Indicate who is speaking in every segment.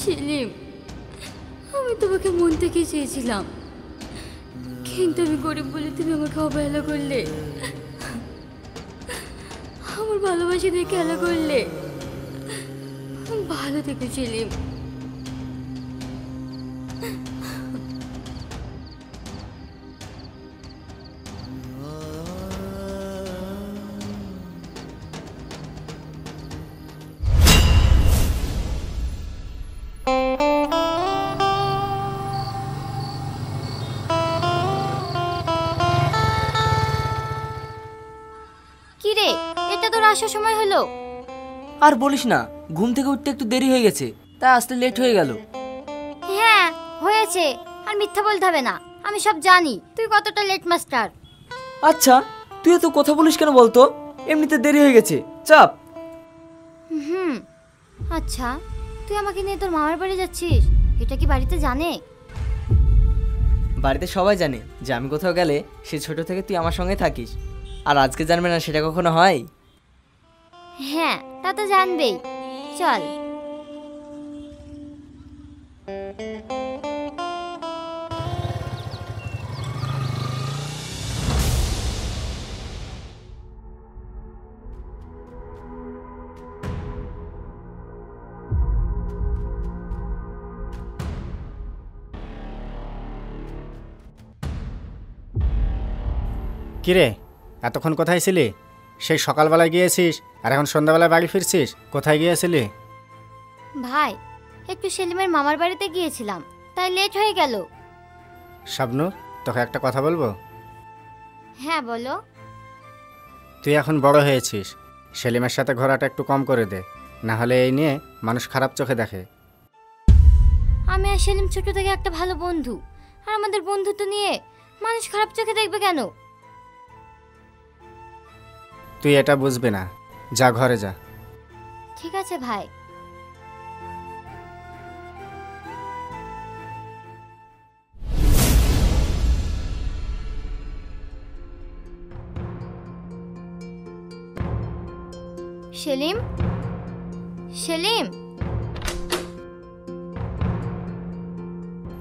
Speaker 1: সেলিম, আমি তোমাকে মন থেকে চেয়েছিলাম, কিন্তু আমি গরিব বলে তুমি আমাকে অবহেলা করলে, আমার ভালোবাসা দিয়ে খেলা করলে। ভালো থেকো সেলিম।
Speaker 2: কিরে, এটা তোর আসার সময় হলো?
Speaker 3: আর বলিস না, ঘুম থেকে উঠতে একটু দেরি হয়ে গেছে, তাই আসতে লেট হয়ে গেল।
Speaker 2: হ্যাঁ হয়েছে, আর মিথ্যা বলতে হবে না, আমি সব জানি তুই কতটা লেট মাস্টার।
Speaker 3: আচ্ছা, তুই তো কথা বলিস কেন বলতো? এমনিতে দেরি হয়ে গেছে, চাপ।
Speaker 2: আচ্ছা, তুই আমাকে নিয়ে তোর মামার বাড়ি যাচ্ছিস, এটা কি বাড়িতে জানে?
Speaker 3: বাড়িতে সবাই জানে যে আমি কোথাও গেলে সে ছোট থেকে তুই আমার সঙ্গে থাকিস, আর আজকে জানবে না সেটা কখনো হয়?
Speaker 2: হ্যাঁ, তা তো জানবেই। চল।
Speaker 4: কিরে, এতক্ষণ কোথায় ছিলি? সেই সকালবেলায় গিয়েছিস আর এখন সন্ধ্যাবেলায় বাড়ি ফিরছিস? কোথায় গিয়েছিলি?
Speaker 2: ভাই, একটু সেলিমের মামার বাড়িতে গিয়েছিলাম, তাই লেট হয়ে গেল।
Speaker 4: শাবনূর, তোকে একটা কথা বলবো?
Speaker 2: হ্যাঁ বলো।
Speaker 4: তুই এখন বড় হয়েছিস, সেলিমের সাথে ঘোরাটা একটু কম করে দে, না হলে এই নিয়ে মানুষ খারাপ চোখে দেখে।
Speaker 2: আমি আর সেলিম ছোট থেকে একটা ভালো বন্ধু, আর আমাদের বন্ধুত্ব নিয়ে মানুষ খারাপ চোখে দেখবে কেন?
Speaker 4: তুই এটা বুঝবি না, যা ঘরে যা।
Speaker 2: ঠিক আছে ভাই। সেলিম, সেলিম।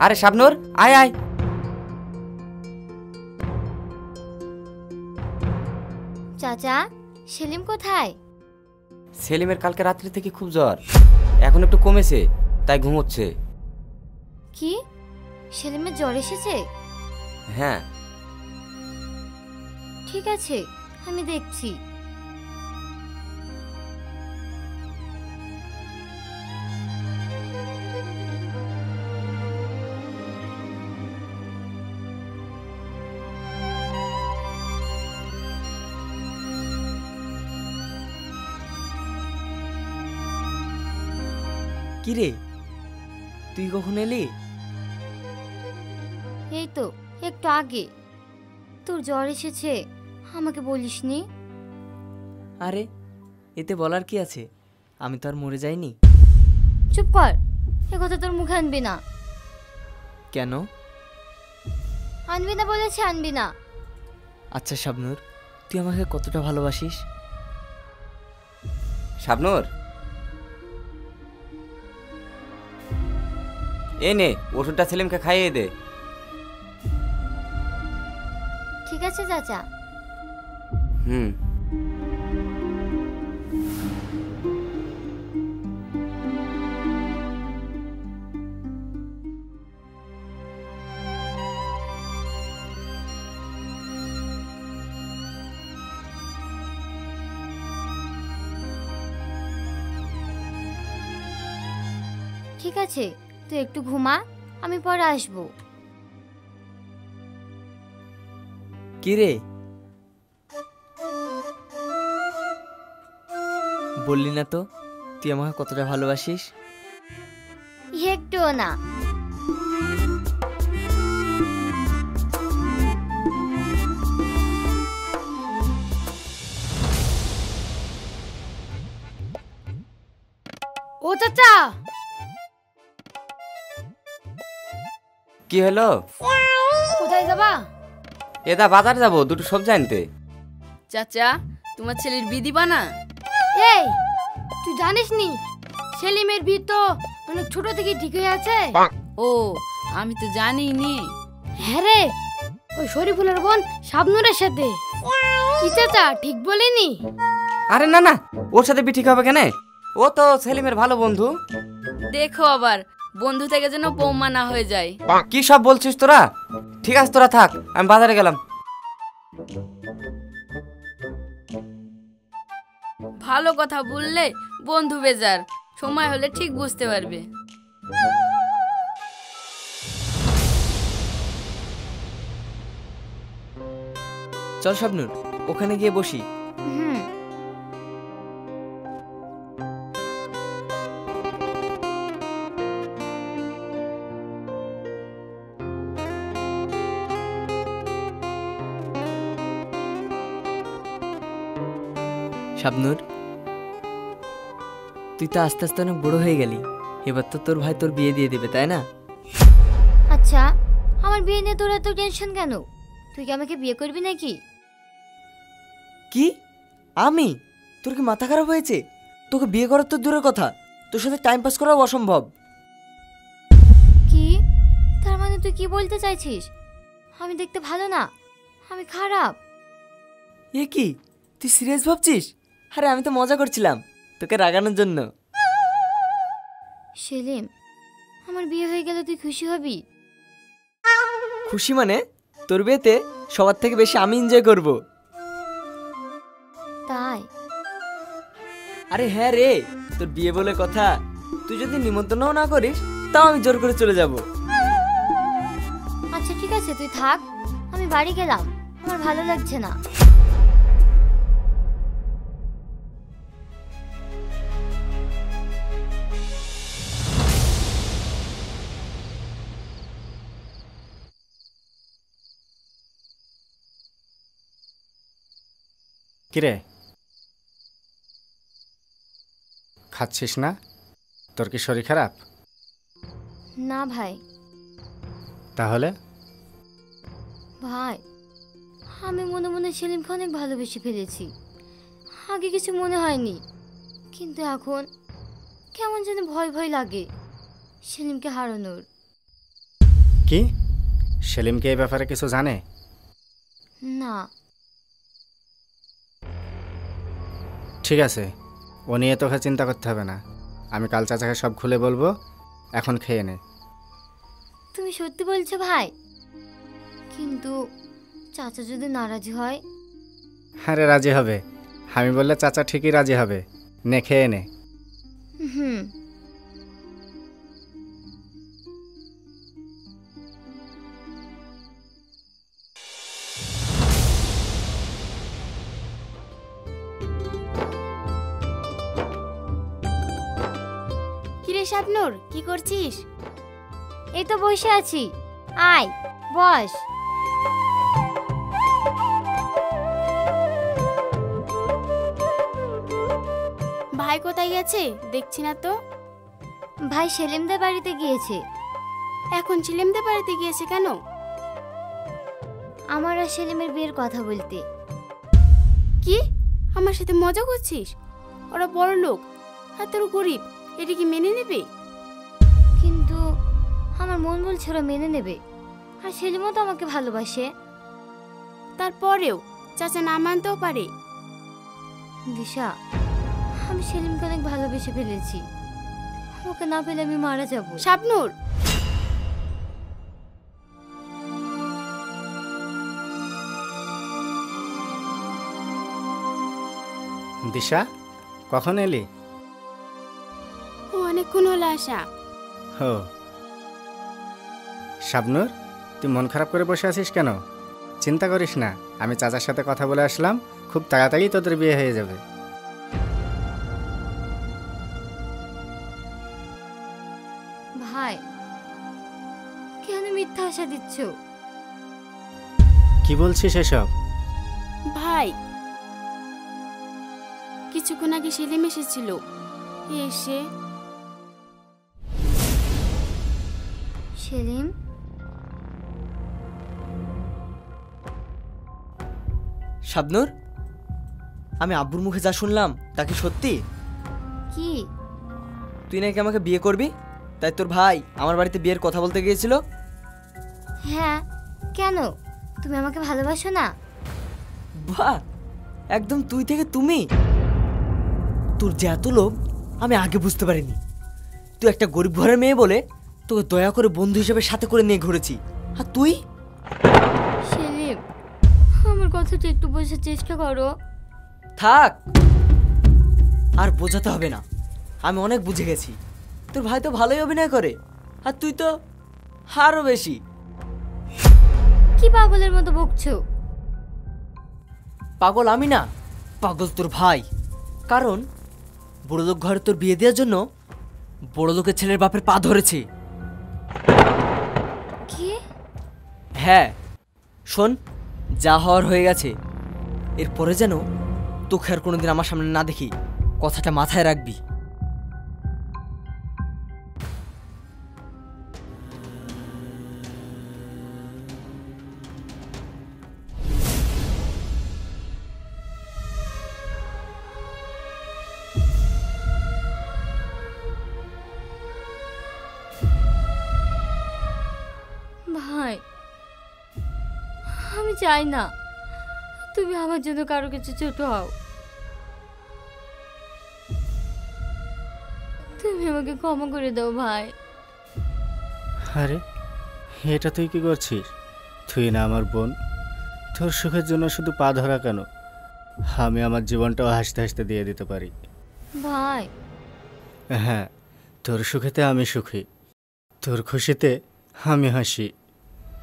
Speaker 3: আরে শাবনূর, আয় আয়।
Speaker 2: চাচা, সেলিম কোথায়?
Speaker 3: সেলিমের কালকে রাত্রি থেকে খুব জ্বর, এখন একটু কমেছে, তাই ঘুমোচ্ছে।
Speaker 2: কি, সেলিমের জ্বর এসেছে?
Speaker 3: হ্যাঁ।
Speaker 2: ঠিক আছে, আমি দেখছি।
Speaker 3: কিরে, তুই কখন এলি?
Speaker 2: এই তো একটু আগে। তোর জ্বর এসেছে, আমাকে বলিসনি?
Speaker 3: আরে, এতে বলার কি আছে, আমি তো আর মরে যাইনি।
Speaker 2: চুপ কর, এ কথা তোর মুখে আনবি না।
Speaker 3: কেন?
Speaker 2: আনবি না বলেছে, আনবি না।
Speaker 3: আচ্ছা শাবনূর, তুই আমাকে কতটা ভালোবাসিস? শাবনূর, এই নে ওষুধটা সেলিমকে খাইয়ে দে।
Speaker 2: ঠিক আছে চাচা। ঠিক আছে, তুই একটু ঘুমা, আমি পরে আসবো।
Speaker 3: কিরে, বললি না তো তুই আমাকে কতটা ভালোবাসিস?
Speaker 2: একটুও না। ও চাচা,
Speaker 3: কি হলো?
Speaker 2: কোথায় যাবা?
Speaker 3: এটা বাজার যাবো, দুটো সবজি আনতে।
Speaker 1: চাচা, তোমার ছেলের বিয়ে দিবা না?
Speaker 2: এই, তুই জানিস নি সেলিমের বিয়ে তো অনেক ছোট থেকে ঠিক হয়ে আছে।
Speaker 5: ও আমি তো জানি নি।
Speaker 2: হ্যাঁ রে, ওই শরীফুলের বোন শাবনুরের সাথে। কি চাচা ঠিক বলিনি?
Speaker 6: আরে না না, ওর সাথে বিয়ে ঠিক হবে কেন? ও তো সেলিমের ভালো বন্ধু।
Speaker 5: দেখো আবার বন্ধু থেকে যেন বৌমা না হয়ে যায়।
Speaker 6: কি সব বলছিস তোরা? ঠিক আছে তোরা থাক, আমি বাজারে গেলাম।
Speaker 5: ভালো কথা বললে বন্ধু বেজার, সময় হলে ঠিক বুঝতে পারবে।
Speaker 3: চল শাবনূর, ওখানে গিয়ে বসি।
Speaker 2: হুম।
Speaker 3: শাবনূর, তুই তো আস্তে আস্তে অনেক বড় হয়ে গেলি। এবার তো তোর ভাই তোর বিয়ে দিয়ে দেবে, তাই না?
Speaker 2: আচ্ছা, আমার বিয়ে নিয়ে তোর এত টেনশন কেন? তুই কি আমাকে বিয়ে করবি নাকি?
Speaker 3: কি? আমি? তোর কি মাথা খারাপ হয়েছে? তোকে বিয়ে করার তো দূরের কথা, তোর সাথে টাইম পাস করাও অসম্ভব।
Speaker 2: কি? তার মানে তুই কি বলতে চাইছিস? আমি দেখতে ভালো না, আমি খারাপ?
Speaker 3: এ কি, তুই সিরিয়াস ভাবছিস? আরে আমি তো মজা করছিলাম, তোকে রাগানোর জন্য।
Speaker 2: সেলিম, আমার বিয়ে হয়ে গেলে তুই খুশি হবি?
Speaker 3: খুশি মানে? তোর বিয়েতে সবার থেকে বেশি আমি এনজয় করব।
Speaker 2: তাই?
Speaker 3: আরে হ্যাঁ রে, তোর বিয়ে বলে কথা, তুই যদি নিমন্ত্রণও না করিস তাও আমি জোর করে চলে যাব।
Speaker 2: আচ্ছা ঠিক আছে, তুই থাক, আমি বাড়ি গেলাম, আমার ভালো লাগছে না।
Speaker 4: কিরে, খাচ্ছিস না? তোর কি শরীর খারাপ?
Speaker 2: না ভাই।
Speaker 4: তাহলে?
Speaker 2: ভাই, আমি মনে মনে সেলিমকে অনেক ভালোবেসে ফেলেছি। আগে কিছু মনে হয়নি, কিন্তু এখন কেমন যেন ভয় ভয় লাগে সেলিমকে হারানোর।
Speaker 4: কি, সেলিমকে এই ব্যাপারে কিছু জানে?
Speaker 2: না।
Speaker 4: ঠিক আছে, ও নিয়ে তোকে চিন্তা করতে হবে না, আমি কাল চাচাকে সব খুলে বলবো। এখন খেয়ে নে।
Speaker 2: তুমি সত্যি বলছো ভাই? কিন্তু চাচা যদি নারাজ হয়?
Speaker 4: আরে রাজি হবে, আমি বললে চাচা ঠিকই রাজি হবে। নে, খেয়ে নে।
Speaker 2: হুম।
Speaker 7: কিরে শাবনূর, কি করছিস?
Speaker 2: এই তো বসে আছি, আয় বস।
Speaker 7: ভাই কোথায় গেছে দেখছি না তো?
Speaker 2: ভাই সেলিমদের বাড়িতে গিয়েছে।
Speaker 7: এখন ছেলেমদের বাড়িতে গিয়েছে কেন?
Speaker 2: আমার আর সেলিমের বিয়ের কথা বলতে।
Speaker 7: কি, আমার সাথে মজা করছিস? ওরা বড় লোক আর তোর গরিব, এটা কি মেনে নেবে?
Speaker 2: কিন্তু আমার মন বলছে ওরা মেনে নেবে, আর সেলিমও তো আমাকে ভালোবাসে।
Speaker 7: তারপরেও চাচা না মানতেও পারে।
Speaker 2: দিশা, আমি সেলিমকে অনেক ভালোবেসে ফেলেছি, ওকে না পেলে আমি মারা যাব।
Speaker 7: শাবনূর,
Speaker 4: দিশা, কখন এলি?
Speaker 7: ও অনেকক্ষণ হলো আসা।
Speaker 4: হো, শাবনূর, তুই মন খারাপ করে বসে আছিস কেন? চিন্তা করিস না, আমি চাচার সাথে কথা বলে আসলাম, খুব তাড়াতাড়ি তোদের বিয়ে হয়ে যাবে।
Speaker 2: ভাই, কেন মিথ্যা আশা দিচ্ছ?
Speaker 4: কি বলছিস এসব?
Speaker 7: ভাই, কিছুক্ষণ আগে সেলিম এসেছিল। এসে
Speaker 2: সেলিম?
Speaker 3: শাবনূর, আমি আব্বুর মুখে যা শুনলাম তা কি সত্যি?
Speaker 2: কি?
Speaker 3: তুই নাকি আমাকে বিয়ে করবি? তাই তোর ভাই আমার বাড়িতে বিয়ের কথা বলতে গিয়েছিল?
Speaker 2: হ্যাঁ, কেন? তুমি আমাকে ভালোবাসো না?
Speaker 3: বাহ, একদম তুই থেকে তুমি। তোর যে এত লোভ আমি আগে বুঝতে পারিনি। তুই একটা গরিব ঘরের মেয়ে বলে তোকে দয়া করে বন্ধু হিসেবে সাথে করে নিয়ে ঘুরেছি, আর তুই?
Speaker 2: সেলিম, আমার কথাটা একটু বোঝার চেষ্টা করো।
Speaker 3: থাক, আর বোঝাতে হবে না, আমি অনেক বুঝে গেছি। তোর ভাই তো ভালোই অভিনয় করে, আর তুই তো আরও বেশি।
Speaker 2: কি পাগলের মতো বকছো?
Speaker 3: পাগল আমি না, পাগল তোর ভাই। কারণ বড়লোক ঘরে তোর বিয়ে দেওয়ার জন্য বড়লোকের ছেলের বাপের পা ধরেছে।
Speaker 2: কি?
Speaker 3: হ্যাঁ শোন, যা হওয়ার হয়ে গেছে। এরপরে যেন তোকে আর কোনোদিন আমার সামনে না দেখি, কথাটা মাথায় রাখবি।
Speaker 2: ভাই, আমি চাই না তুমি আমার জন্য কারো কিছু ছোট হও। তুমি আমাকে ক্ষমা করে দাও ভাই।
Speaker 4: আরে এটা তুই কি করছিস? তুই না আমার বোন, তোর সুখের জন্য শুধু পা ধরা কেন, আমি আমার জীবনটাও হাসতে হাসতে দিয়ে দিতে পারি।
Speaker 2: ভাই,
Speaker 4: হ্যাঁ, তোর সুখেতে আমি সুখী, তোর খুশিতে আমি হাসি।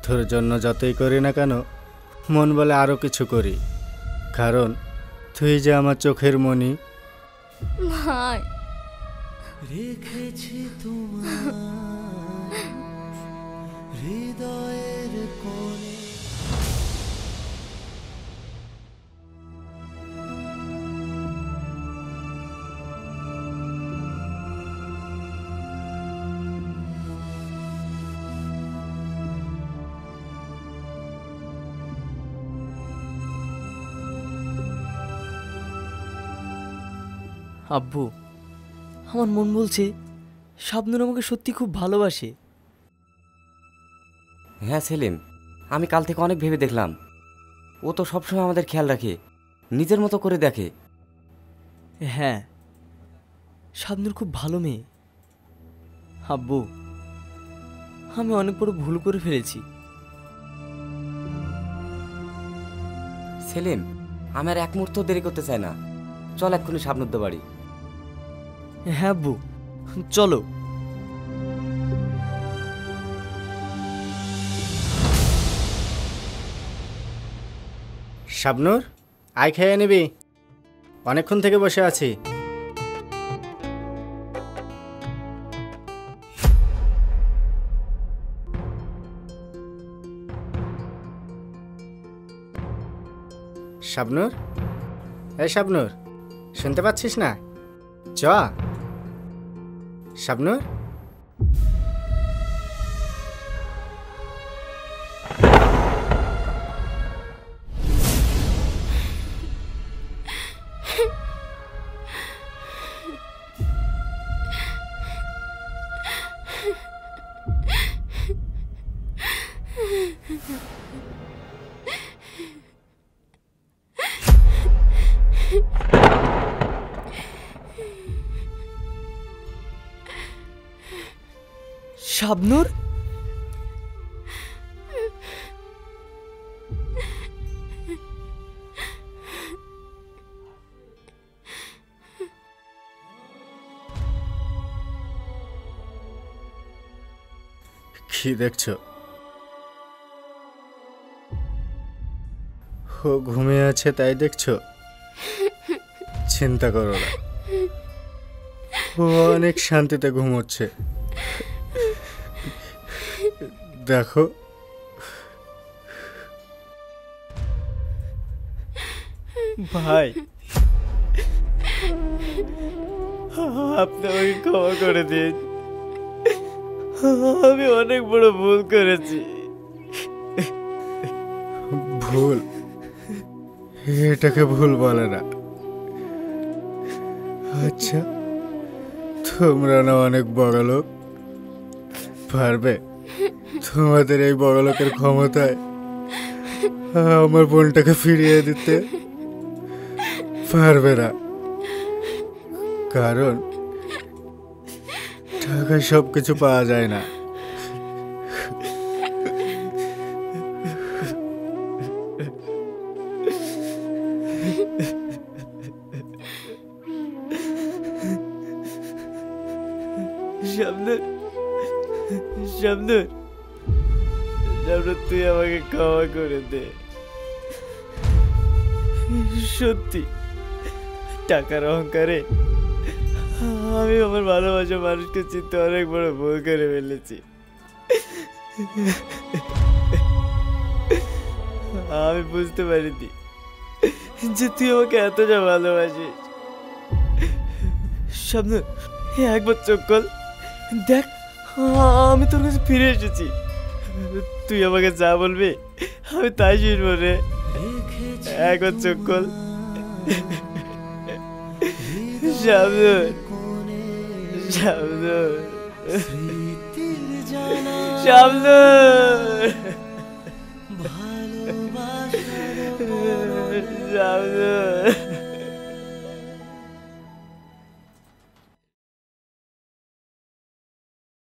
Speaker 4: তোর জন্য যতই করি না কেন, মন বলে আরও কিছু করি, কারণ তুই যে আমার চোখের মণি।
Speaker 2: ভাই,
Speaker 8: রেখেছি তোমার হৃদয়ের কোণে।
Speaker 3: আব্বু, আমার মন বলছে শাবনূর আমাকে সত্যি খুব ভালোবাসে।
Speaker 6: হ্যাঁ সেলিম, আমি কাল থেকে অনেক ভেবে দেখলাম, ও তো সবসময় আমাদের খেয়াল রাখে, নিজের মতো করে দেখে।
Speaker 3: হ্যাঁ, শাবনূর খুব ভালো মেয়ে। আব্বু, আমি অনেক বড় ভুল করে ফেলেছি।
Speaker 6: সেলিম, আমি আর এক মুহূর্ত দেরি করতে চাই না, চল এক্ষুনি শাবনুর বাড়ি।
Speaker 3: হ্যাঁ আব্বু, চলো।
Speaker 4: শাবনূর, আয় খেয়ে নিবি, অনেকক্ষণ থেকে বসে আছি। শাবনূর, এই শাবনূর, শুনতে পাচ্ছিস না? চ শাবনূর।
Speaker 3: শাবনূর,
Speaker 4: কি দেখছো? ও ঘুমিয়ে আছে তাই দেখছো? চিন্তা করো না, ও অনেক শান্তিতে ঘুমোচ্ছে। দেখো,
Speaker 3: ভাই আপনি আমাকে ক্ষমা করে দিন, আমি অনেক বড় ভুল করেছি।
Speaker 4: ভুল? এটাকে ভুল বলে না। আচ্ছা, তোমরা না অনেক বড় লোক, পারবে তোমাদের এই বড় লোকের ক্ষমতায় আমার বোনটাকে ফিরিয়ে দিতে? পারবে না, কারণ টাকায় সব কিছু পাওয়া যায় না।
Speaker 3: শাবনূর, শাবনূর, শাবনূর, তুই আমাকে ক্ষমা করে দে। সত্যি টাকার অহংকারে আমি আমার ভালোবাসা মানুষকে চিনতে অনেক বড় ভুল করে ফেলেছি। আমি বুঝতে পারিনি যে তুই আমাকে এতটা ভালোবাসিস। শাবনূর, একবার চোখ খোল, দেখ আমি তোর কাছে ফিরে এসেছি। তুই আমাকে যা বলবি আমি তাই শুনবো রে। একবার চোখ খোল। শাবনূর, শাবনূর, শাবনূর, শাবনূর।